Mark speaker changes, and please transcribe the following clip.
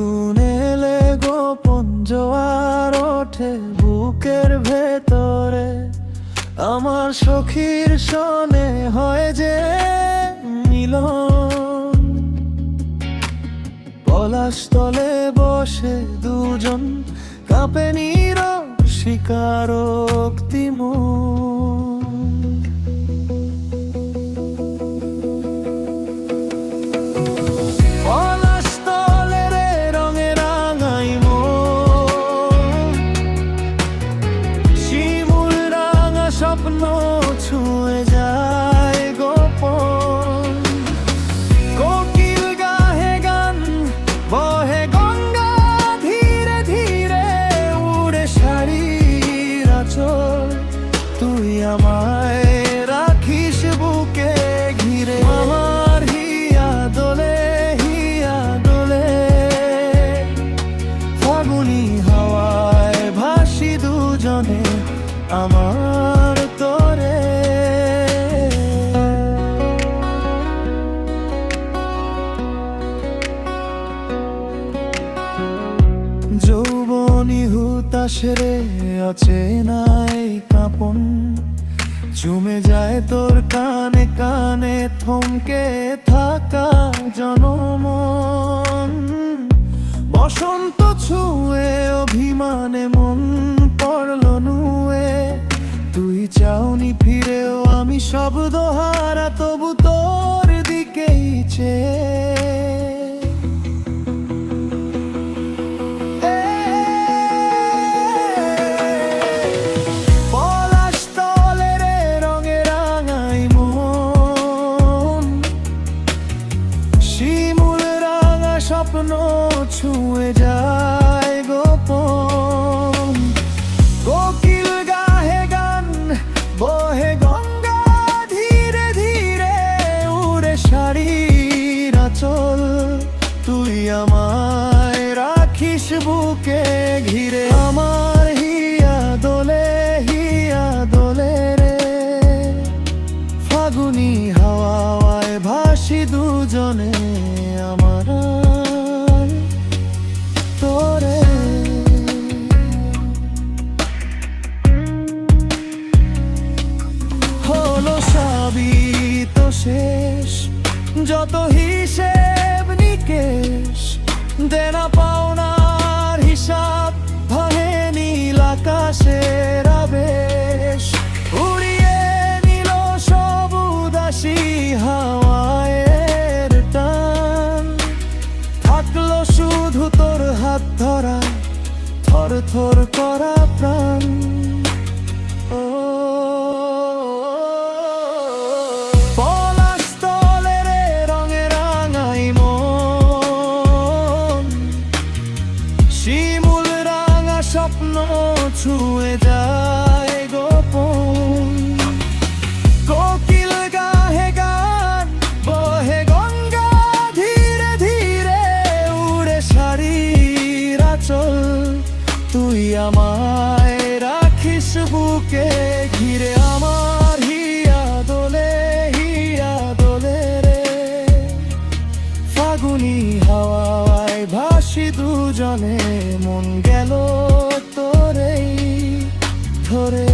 Speaker 1: ফাগুন এলে গোপন জোয়ার ওঠে বুকের ভেতরে, আমার সখীর সনে হয় যে মিলন। পলাশ তলে বসে দুজন কাঁপে নীরব স্বীকারোক্তি মন। পলাশ তলে রে রঙে রাঙাই মন, শিমুল রাঙা স্বপ্ন ছুঁয়ে যায় গোপন। কোকিল গাহে গান বহে গঙ্গা ধীরে ধীরে, উড়ে শাড়ির আঁচল তুই আমায় রাখিস বুকে ঘিরে। আমার হিয়া দোলে ফাগুনি হাওয়ায় ভাসি দুজনে আমার তোরে। যৌবনী হুতাশরে অচেনাই কাঁপন, চুমে যায় তোর কানে কানে থমকে থাকা জনমন। বসন্ত ছুঁয়ে অভিমানে মন পড়ল নুয়ে, তুই চাওনি ফিরেও আমি শব্দ হারা তবু তোর দিকেই চেয়ে। পলাশ তলে রে রঙে রাঙাই মন, শিমুল রাঙা স্বপ্ন ছুঁয়ে যায় গোপন। কোকিল গাহে গান বহে গঙ্গা ধীরে ধীরে, উড়ে শাড়ির আঁচল তুই আমায় রাখিস বুকে ঘিরে। আমার হিয়া দোলে রে ফাগুনি হাওয়ায় ভাসি দুজনে আমার তোরে। হলো সবই তো শেষ, যত হিসেব নিকেশ, দেনা পাওনার হিসাব ভাঙে নীল আকাশের আবেশ। উড়িয়ে নিল সব উদাসী হাওয়ায়ের টান, থাকলো শুধু তোর হাত ধরা থর থর করা প্রাণ। পলাশ তলে রে রঙে রাঙাই মন, শিমুল রাঙা স্বপ্ন ছুঁয়ে যায় গোপন। কোকিল গাহে গান বহে গঙ্গা ধীরে ধীরে, উড়ে শাড়ির আঁচল তুই আমায় রাখিস বুকে ঘিরে। আমার হিয়া দোলে রে ফাগুনি হাওয়ায় ভাসি দুজনে, মন গেল তোরেই ধরে।